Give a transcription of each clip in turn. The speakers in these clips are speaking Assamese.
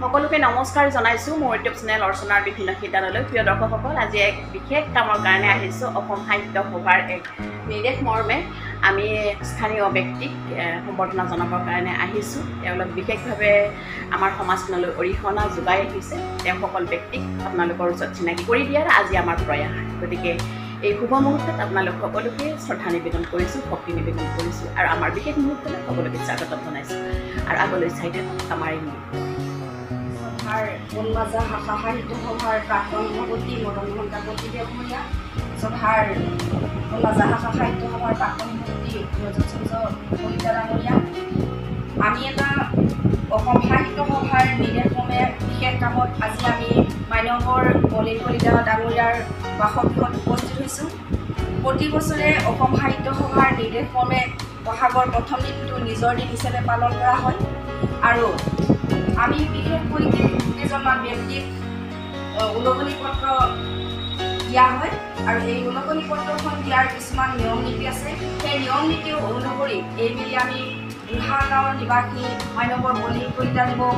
সকলোকে নমস্কাৰ জনাইছোঁ মোৰ ইউটিউব চেনেল অৰ্চনাৰ বিভিন্ন সিদ্ধান্তলৈ প্ৰিয় দৰ্শকসকল আজি এক বিশেষ কামৰ কাৰণে আহিছোঁ অসম সাহিত্য সভাৰ এক নিৰ্দেশ মৰ্মে আমি স্থানীয় ব্যক্তিক সম্বৰ্ধনা জনাবৰ কাৰণে আহিছোঁ তেওঁলোক বিশেষভাৱে আমাৰ সমাজখনলৈ অৰিহণা যোগাই আহিছে তেওঁ সকল ব্যক্তিক আপোনালোকৰ ওচৰত চিনাকি কৰি দিয়াৰ আজি আমাৰ প্ৰয়াস গতিকে এই শুভ মুহূৰ্তত আপোনালোক সকলোকে শ্ৰদ্ধা নিবেদন কৰিছোঁ ভক্তি নিবেদন কৰিছোঁ আৰু আমাৰ বিশেষ মুহূৰ্তলৈ সকলোকে স্বাগতম জনাইছোঁ আৰু আগলৈ চাই থাকক আমাৰ এই বনবাজা শাখা সাহিত্য সভাৰ প্ৰাক্তন সভাপতি মদন মোহন কাকতি দেৱৰীয়া সভাৰ বনবাজা শাখা সাহিত্য সভাৰ প্ৰাক্তন সভাপতি ৰজত চন্দ্ৰ কলিতা ডাঙৰীয়া আমি এটা অসম সাহিত্য সভাৰ নিৰ্দেশমৰ্মে বিশেষ কামত আজি আমি মানৱৰ মলিন কলিতা ডাঙৰীয়াৰ বাসগৃহত উপস্থিত হৈছোঁ প্ৰতি বছৰে অসম সাহিত্য সভাৰ নিৰ্দেশমৰ্মে বহাগৰ প্ৰথম দিনটো নিজৰ দিন হিচাপে পালন কৰা হয় আৰু আমি বিশেষকৈ কেইজনমান ব্যক্তিক উলগনি পত্ৰ দিয়া হয় আৰু এই উলগনি পত্ৰখন দিয়াৰ কিছুমান নিয়ম নীতি আছে সেই নিয়ম নীতি অনুসৰি এইবেলি আমি বুঢ়া গাঁৱৰ নিবাসী মানৱৰ মলিন কলিতা দেৱক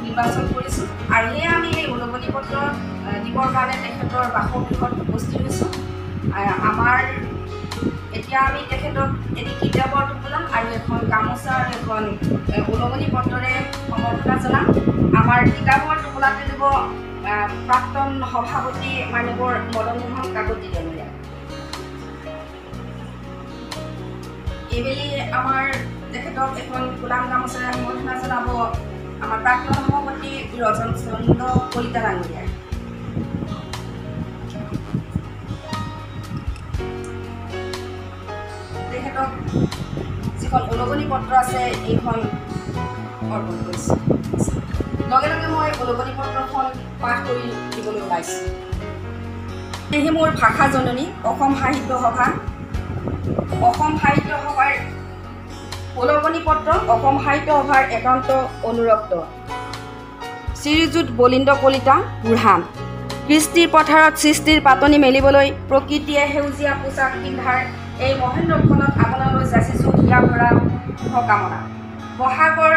নিৰ্বাচন কৰিছোঁ আৰু সেয়ে আমি এই উলগনি পত্ৰ দিবৰ কাৰণে তেখেতৰ বাসগৃহত উপস্থিত হৈছোঁ আমাৰ এতিয়া আমি তেখেতক এটি কিতাপৰ টোপোলা আৰু এখন গামোচা আৰু এখন উলগনি পত্ৰৰে সম্বৰ্ধনা জনাম আমাৰ কিতাপৰ টোপোলাটো দিব প্ৰাক্তন সভাপতি মানৱৰ মদন মোহন কাকতি ডাঙৰীয়া এইবেলি আমাৰ তেখেতক এখন গোলাম গামোচাৰে সম্বৰ্ধনা জনাব আমাৰ প্ৰাক্তন সভাপতি ৰজন চন্দ্ৰ কলিতা ডাঙৰীয়াই তেখেতক যিখন উলগনি পত্ৰ আছে এইখন অৰ্পণ কৰিছোঁ লগে লগে মই উলগনি পত্ৰখন পাঠ কৰি দিবলৈ ওলাইছোঁ সেয়েহে মোৰ ভাষা জননী অসম সাহিত্য সভা অসম সাহিত্য সভাৰ উলগনি পত্ৰ অসম সাহিত্য সভাৰ একান্ত অনুৰক্ত শ্ৰীযুত বলিন্দ কলিতা বুঢ়া কৃষ্টিৰ পথাৰত সৃষ্টিৰ পাতনি মেলিবলৈ প্ৰকৃতিয়ে সেউজীয়া পোচাক পিন্ধাৰ এই মহেন্দ্ৰখনত আপোনালৈ যাচিছোঁ হিয়া ভৰা শুভকামনা বহাগৰ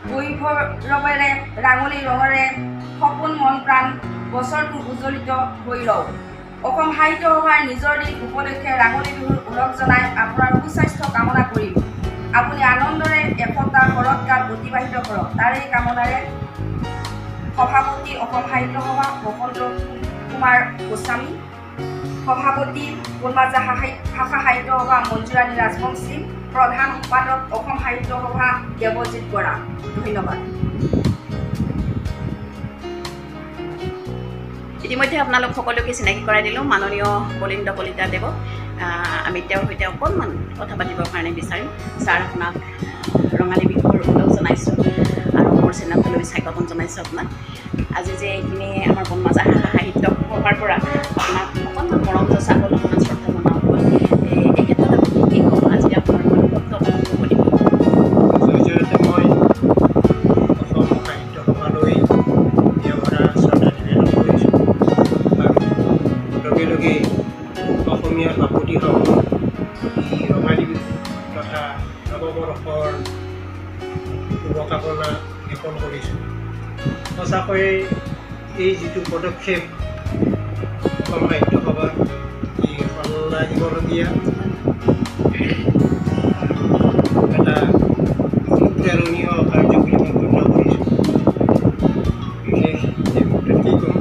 বৈভৱেৰে ৰাঙলী ৰঙেৰে সপোন মন প্ৰাণ বছৰটো উজ্জ্বলিত হৈ ৰওক অসম সাহিত্য সভাৰ নিজৰ দিন উপলক্ষে ৰাঙলী বিহুৰ ওলগ জনাই আপোনাৰ সুস্বাস্থ্য কামনা কৰিম আপুনি আনন্দৰে এসপ্তাহ শৰৎকাল অতিবাহিত কৰক তাৰে কামনাৰে সভাপতি অসম সাহিত্য সভা বসন্ত কুমাৰ গোস্বামী সভাপতি বনবাজা শাখা সাহিত্য সভা মঞ্জুৰাণী ৰাজবংশী প্ৰধান সম্পাদক অসম সাহিত্য সভা দেৱজিৎ বৰা ধন্যবাদ ইতিমধ্যে আপোনালোক সকলোকে চিনাকি কৰাই দিলোঁ মাননীয় বলিন্দ কলিতা দেৱক আমি তেওঁৰ সৈতে অকণমান কথা পাতিবৰ কাৰণে বিচাৰিম ছাৰ আপোনাক ৰঙালী বিহুৰ ওলগ জনাইছোঁ আৰু মোৰ চেনেললৈ স্বাগতম জনাইছোঁ আপোনাক আজি যে এইখিনি আমাৰ বনবাজা শাখা সাহিত্য সভাৰ পৰা আপোনাক অকণমান মৰম যচাব অকণমান শ্ৰদ্ধা জনাব এই ক্ষেত্ৰত আপুনি কি ক'ব আজি আপোনাৰ বক্তব্য দিব জৰিয়তে মই অসম সাহিত্য সভালৈ ভৰা শ্ৰদ্ধা নিবেদন কৰিছোঁ আৰু লগে লগে অসমীয়া বাপতিসাহোন এই ৰঙালী বিহু তথা নৱবৰ্ষৰ শুভকামনা জ্ঞাপন কৰিছোঁ সঁচাকৈয়ে এই যিটো পদক্ষেপ অসম সাহিত্য সভা এই সন্মান দিবলগীয়া এটা অনুপ্ৰেৰণীয় কাৰ্য বুলি মই গণ্য কৰিছোঁ বিশেষ এই মুহূৰ্তত কি ক'ম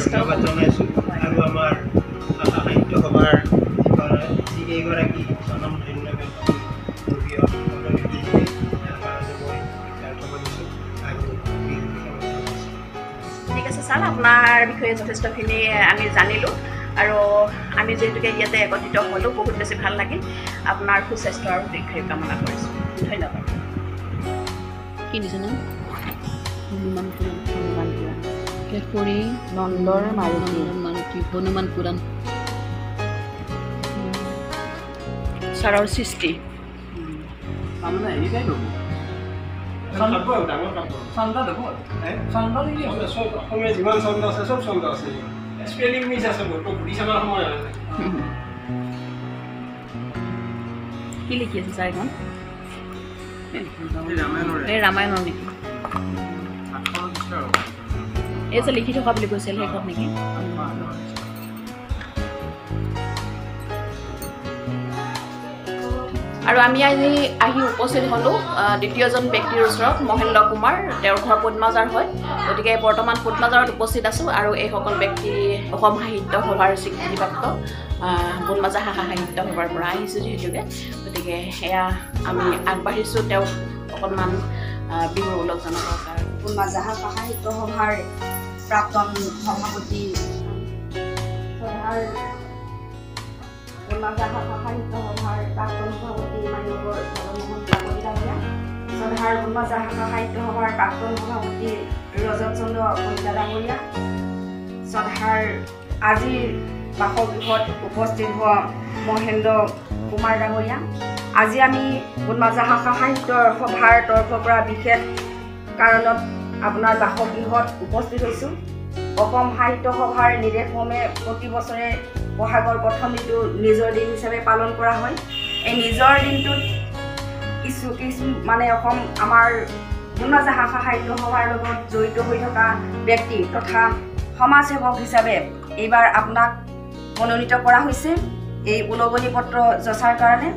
ধন্যবাদ জনাইছোঁ আৰু আমাৰ শাখা সাহিত্য সভাৰ যিকেইগৰাকী স্বনাম ধন্য ব্যক্তি ঠিক আছে ছাৰ আপোনাৰ বিষয়ে যথেষ্টখিনি আমি জানিলোঁ আৰু আমি যিহেতুকে ইয়াতে একত্ৰিত হ'লোঁ বহুত বেছি ভাল লাগিল আপোনাৰ সুস্বাস্থ্য আৰু দীৰ্ঘায়ু কামনা কৰিছোঁ ধন্যবাদ কি দিছে নাম হনুমান পুৰাণ শেষ কৰি নন্দৰ মাৰুতি হনুমান পুৰাণ ছাৰৰ সৃষ্টি অসমীয়া যিমান ছন্দ আছে চব ছন্দ আছে স্পেলিং মিছ আছে ঘূৰি চাবৰ সময় কি লিখি আছে ছাৰ এখন ৰামায়ণৰ নেকি এই যে লিখি থকা বুলি কৈছিল সেইখন নেকি আৰু আমি আজি আহি উপস্থিত হ'লোঁ দ্বিতীয়জন ব্যক্তিৰ ওচৰত মহেন্দ্ৰ কুমাৰ তেওঁৰ ঘৰ পদ্মাজাৰ হয় গতিকে বৰ্তমান পদ্মাজাৰত উপস্থিত আছোঁ আৰু এইসকল ব্যক্তি অসম সাহিত্য সভাৰ স্বীকৃতিপ্ৰাপ্ত বুনমাজা শাখা সাহিত্য সভাৰ পৰা আহিছোঁ যিহেতুকে গতিকে সেয়া আমি আগবাঢ়িছোঁ তেওঁক অকণমান বিহুৰ ওলগ জনাবৰ কাৰণে বুনমাজা শাখা সাহিত্য সভাৰ প্ৰাক্তন সভাপতি বুনমাজা শাখা সাহিত্য সভাৰ প্ৰাক্তন সভাপতি মাননীয় জগন্মোহন কাকতি ডাঙৰীয়া শ্ৰদ্ধাৰ বুনমাজা শাখা সাহিত্য সভাৰ প্ৰাক্তন সভাপতি ৰজত চন্দ্ৰ কলিতা ডাঙৰীয়া শ্ৰদ্ধাৰ আজিৰ বাসগৃহত উপস্থিত হোৱা মহেন্দ্ৰ কুমাৰ ডাঙৰীয়া আজি আমি বুনমাজা শাখা সাহিত্য সভাৰ তৰফৰ পৰা বিশেষ কাৰণত আপোনাৰ বাসগৃহত উপস্থিত হৈছোঁ অসম সাহিত্য সভাৰ নিৰ্দেশমৰ্মে প্ৰতি বছৰে বহাগৰ প্ৰথম দিনটো নিজৰ দিন হিচাপে পালন কৰা হয় এই নিজৰ দিনটোত কিছু মানে অসম আমাৰ বুনমাজা শাখা সাহিত্য সভাৰ লগত জড়িত হৈ থকা ব্যক্তি তথা সমাজসেৱক হিচাপে এইবাৰ আপোনাক মনোনীত কৰা হৈছে এই উলগনি পত্ৰ যচাৰ কাৰণে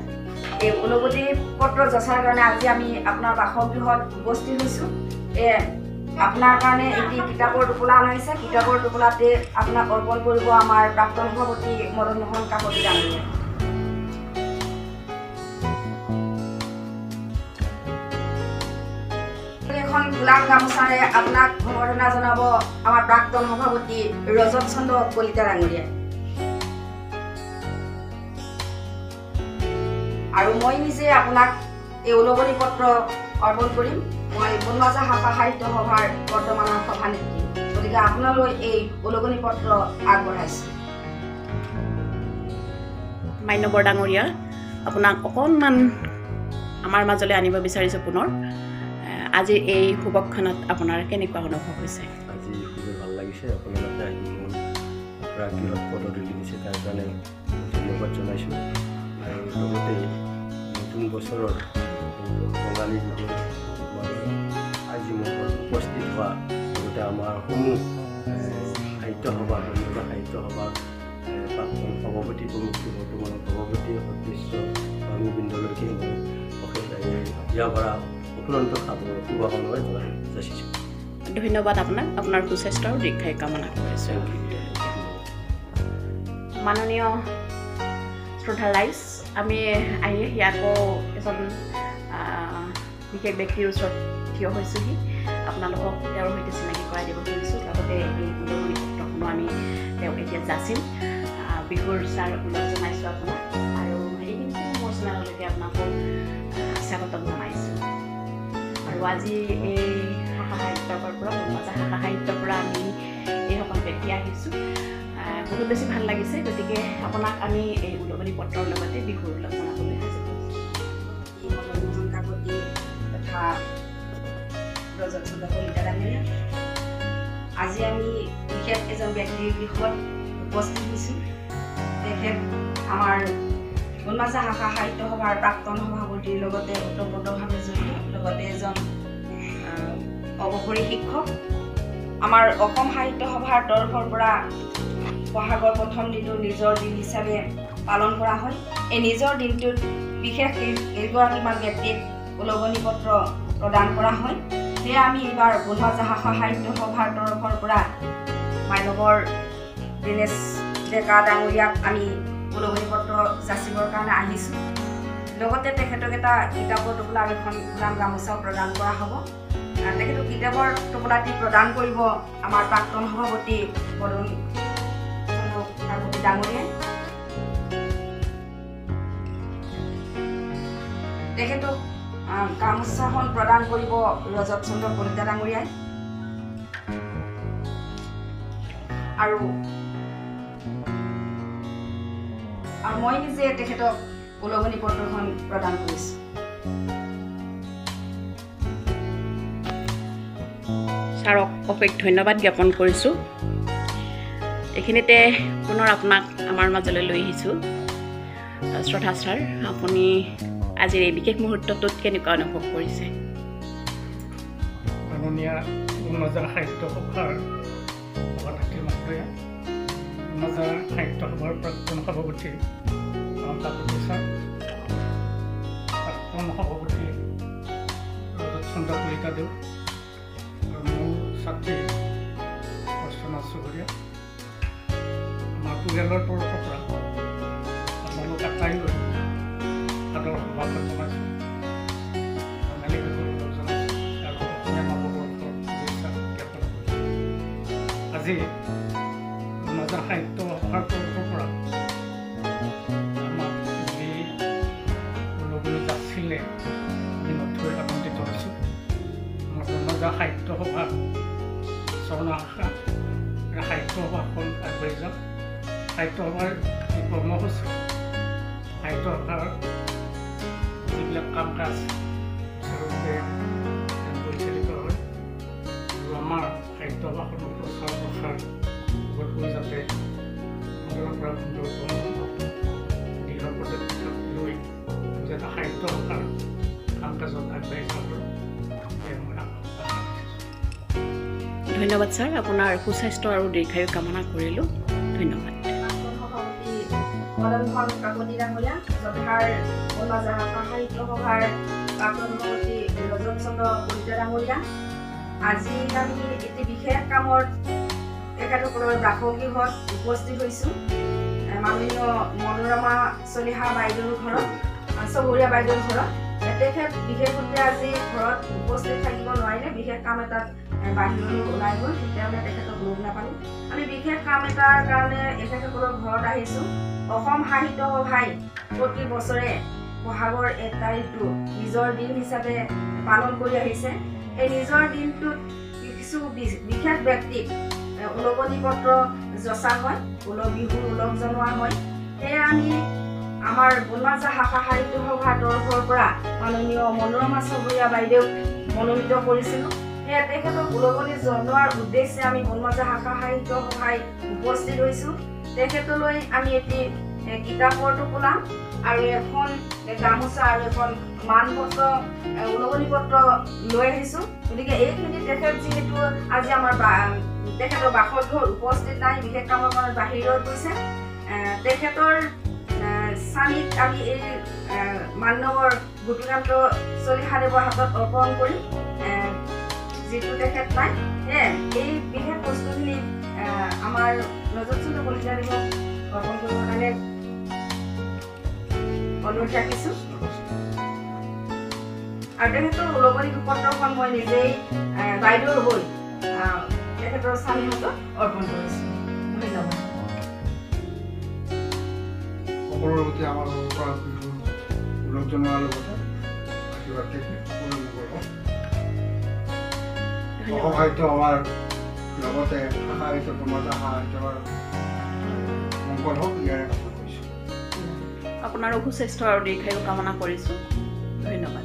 এই উলগনি পত্ৰ যচাৰ কাৰণে আজি আমি আপোনাৰ বাসগৃহত উপস্থিত হৈছোঁ আপোনাৰ কাৰণে এটি কিতাপৰ টোপোলা আনিছে কিতাপৰ টোপোলাতে আপোনাক অৰ্পণ কৰিব আমাৰ প্ৰাক্তন সভাপতি মদন মোহন কাকতি ডাঙৰীয়া এখন গোলাপ গামোচাৰে আপোনাক সম্বৰ্ধনা জনাব আমাৰ প্ৰাক্তন সভাপতি ৰজত চন্দ্ৰ কলিতা ডাঙৰীয়া আৰু মই নিজে আপোনাক এই উলগনি পত্ৰ অৰ্পণ কৰিম মই বুনমাজা শাখা সাহিত্য সভাৰ বৰ্তমানৰ সভানেত্ৰী গতিকে আপোনালৈ এই উলগনি পত্ৰ আগবঢ়াইছোঁ মান্যবৰ ডাঙৰীয়া আপোনাক অকণমান আমাৰ মাজলৈ আনিব বিচাৰিছোঁ পুনৰ আজি এই শুভক্ষণত আপোনাৰ কেনেকুৱা অনুভৱ হৈছে আজি খুবেই ভাল লাগিছে আপোনালোকে আহি মোৰ প্ৰাগৃহত পদধূলি দিছে তাৰ কাৰণে ধন্যবাদ জনাইছোঁ আৰু লগতে নতুন বছৰৰ ৰঙালী বিহুৰ আজি মোৰ উপস্থিত হোৱা লগতে আমাৰ সমূহ সাহিত্য সভা বুনমাজা সাহিত্য সভা প্ৰাক্তন সভাপতি প্ৰমুখ বৰ্তমানৰ সভাপতি সদস্য কৰ্মবৃন্দলৈকে মই ইয়াৰ পৰা অত্যন্ত শুভকামনা যাচিছোঁ ধন্যবাদ আপোনাক আপোনাৰ সুস্বাস্থ্য আৰু দীৰ্ঘায়ু কামনা কৰিছোঁ মাননীয় শ্ৰদ্ধা ৰাইজ আমি আহি আকৌ এজন বিশেষ ব্যক্তিৰ ওচৰত থিয় হৈছোঁহি আপোনালোকক তেওঁৰ সৈতে চিনাকি কৰাই দিব খুজিছোঁ লগতে এই উলগনি পত্ৰখনো আমি তেওঁক এতিয়া যাচিম বিহুৰ ছাৰ উল্লেখ জনাইছোঁ আপোনাক আৰু এইখিনি মোৰ চেনেললৈকে আপোনাকো স্বাগতম জনাইছোঁ আৰু আজি এই শাখা সাহিত্যৰ পৰা বুনমাজা শাখা সাহিত্যৰ পৰা আমি এইসকল ব্যক্তি আহিছোঁ বহুত বেছি ভাল লাগিছে গতিকে আপোনাক আমি এই উলগনি পত্ৰৰ লগতে বিহুৰ উল্লেখ জনাবলৈ সাজু মদন কাকতি তথা ৰজত চন্দ্ৰ কলিতা ডাঙৰীয়া আজি আমি বিশেষ এজন ব্যক্তিৰ গৃহত উপস্থিত হৈছোঁ তেখেত আমাৰ বুনমাজা শাখা সাহিত্য সভাৰ প্ৰাক্তন সভাপতিৰ লগতে ওতঃপ্ৰোতভাৱে জড়িত লগতে এজন অৱসৰী শিক্ষক আমাৰ অসম সাহিত্য সভাৰ তৰফৰ পৰা বহাগৰ প্ৰথম দিনটো নিজৰ দিন হিচাপে পালন কৰা হয় এই নিজৰ দিনটোত বিশেষ কেইগৰাকীমান ব্যক্তিক উলগনি পত্ৰ প্ৰদান কৰা হয় সেয়া আমি এইবাৰ বুনমাজা শাখা সাহিত্য সভাৰ তৰফৰ পৰা মানৱৰ দীনেশ ডেকা ডাঙৰীয়াক আমি উলগনি পত্ৰ যাচিবৰ কাৰণে আহিছোঁ লগতে তেখেতক এটা কিতাপৰ টোপোলা আৰু এখন গোলাপ গামোচাও প্ৰদান কৰা হ'ব তেখেতক কিতাপৰ টোপোলাটি প্ৰদান কৰিব আমাৰ প্ৰাক্তন সভাপতি মদন কাকতি ডাঙৰীয়াই তেখেতক গামোচাখন প্ৰদান কৰিব ৰজত চন্দ্ৰ কলিতা ডাঙৰীয়াই আৰু মই নিজে তেখেতক উলগনি পত্ৰখন প্ৰদান কৰিছোঁ ছাৰক অশেষ ধন্যবাদ জ্ঞাপন কৰিছোঁ এইখিনিতে পুনৰ আপোনাক আমাৰ মাজলৈ লৈ আহিছোঁ শ্ৰদ্ধা ছাৰ আপুনি আজিৰ এই বিশেষ মুহূৰ্তটোত কেনেকুৱা অনুভৱ কৰিছে মাননীয় উনজাৰ সাহিত্য সভাৰ সভানেত্ৰী মহোদয়া, উনজাৰ সাহিত্য সভাৰ প্ৰাক্তন সভাপতি কাকতি ছাৰ, প্ৰাক্তন সভাপতি ৰজত চন্দ্ৰ কলিতাদেউ, আৰু মোৰ ছাত্ৰী অৰ্চনা চুবুৰীয়া, আমাৰ পৰিয়ালৰ তৰফৰ পৰা আপোনালোক আটাইলৈ সাদৰ সম্ভাষণ জনাইছোঁ, ৰঙালী বিহুৰ লগ জনাইছোঁ আৰু অসমীয়া নৱবৰ্ষৰ শুভেচ্ছা জ্ঞাপন কৰিছোঁ। আজি উনজাৰ সাহিত্য সভাৰ তৰফৰ পৰা আমাক যি ওলগনি যাচিলে আমি নথৈ আনন্দিত হৈছোঁ। আমাৰ উনজাৰ সাহিত্য সভা চৰণ আশা সাহিত্য সভাখন আগবাঢ়ি যাওক। সাহিত্য সভাৰ যি কৰ্মসূচী, সাহিত্য সভাৰ যিবিলাক কাম কাজ সুচাৰুৰূপে পৰিচালিত হয় আৰু আমাৰ সাহিত্য সভাখনৰ প্ৰচাৰ প্ৰসাৰ হৈ যাতে সুন্দৰৰ পৰা সুন্দৰতম দৃঢ় পদক্ষেপ লৈ যাতে সাহিত্য সভাৰ কাম কাজত আগবাঢ়ি যাব পাৰোঁ, সেয়ে মই আশা ৰাখিছোঁ। ধন্যবাদ ছাৰ, আপোনাৰ সুস্বাস্থ্য আৰু দীৰ্ঘায়ু কামনা কৰিলোঁ। ধন্যবাদ। প্ৰাক্তন সভাপতি মদনমোহন কাকতি ডাঙৰীয়া, যথাৰ উনজাৰ সাহিত্য সভাৰ প্ৰাক্তন সভাপতি ৰজত চন্দ্ৰ কলিতা ডাঙৰীয়া, আজি আমি এটি বিশেষ কামত তেখেতসকলৰ বাসগৃহত উপস্থিত হৈছোঁ। মাননীয় মনোৰমা চলিহা বাইদেউৰ ঘৰত, চবৰীয়া বাইদেউৰ ঘৰত। তেখেত বিশেষ সূত্ৰে আজি ঘৰত উপস্থিত থাকিব নোৱাৰিলে, বিশেষ কাম এটাত বাহিৰলৈ ওলাই গ'ল, তেতিয়াহ'লে তেখেতক লগ নাপালোঁ। আমি বিশেষ কাম এটাৰ কাৰণে এখেতসকলৰ ঘৰত আহিছোঁ। অসম সাহিত্য সভাই প্ৰতি বছৰে বহাগৰ 1 তাৰিখটো নিজৰ দিন হিচাপে পালন কৰি আহিছে। এই নিজৰ দিনটোত কিছু বিশেষ ব্যক্তিক ওলগনি পত্ৰ যচা হয়, বিহুৰ ওলগ জনোৱা হয়। সেয়ে আমি আমাৰ বনমাজাৰ শাখা সাহিত্য সভাৰ তৰফৰ পৰা মাননীয় মনোৰমা চবৰীয়া বাইদেউক মনোনীত কৰিছিলোঁ। সেয়ে তেখেতক ওলগনি জনোৱাৰ উদ্দেশ্যে আমি বনমাজাৰ শাখা সাহিত্য সভাই উপস্থিত হৈছোঁ। তেখেতলৈ আমি এটি কিতাপৰ টোপোলা আৰু এখন গামোচা আৰু এখন মানপত্ৰ ওলগনি পত্ৰ লৈ আহিছোঁ। গতিকে এইখিনি তেখেত যিহেতু আজি আমাৰ তেখেতৰ বাসগৃহত উপস্থিত নাই, বিশেষ কামৰ কাৰণে বাহিৰত গৈছে, তেখেতৰ স্বামীক আমি এই মান্যবৰ গোপীকান্ত চলিহাদেৱৰ হাতত অৰ্পণ কৰিম, যিটো তেখেত নাই। এই বিশেষ বস্তুখিনি আমাৰ ৰজত চন্দ্ৰ কলিতাদেৱক অৰ্পণ কৰিবৰ কাৰণে অনুৰোধ ৰাখিছোঁ। আৰু তেখেতৰ ওলগনি পত্ৰখন মই নিজেই বাইদেউৰ হৈ তেখেতৰ স্বামীৰ হাতত অৰ্পণ কৰিছোঁ। ধন্যবাদ। সকলোৰে প্ৰতি আমাৰ পৰা বিহু ওলগ জনোৱাৰ লগতে আশীৰ্বাদ থাকি সকলোৰে মংগল হওক। অসম সাহিত্য সভাৰ লগতে সাহিত্য বনমাজাৰ সাহিত্যৰ মংগল হওক, ইয়াৰে কামনা কৰিছোঁ। আপোনাৰো সুস্বাস্থ্য আৰু দীৰ্ঘায়ু কামনা কৰিছোঁ। ধন্যবাদ।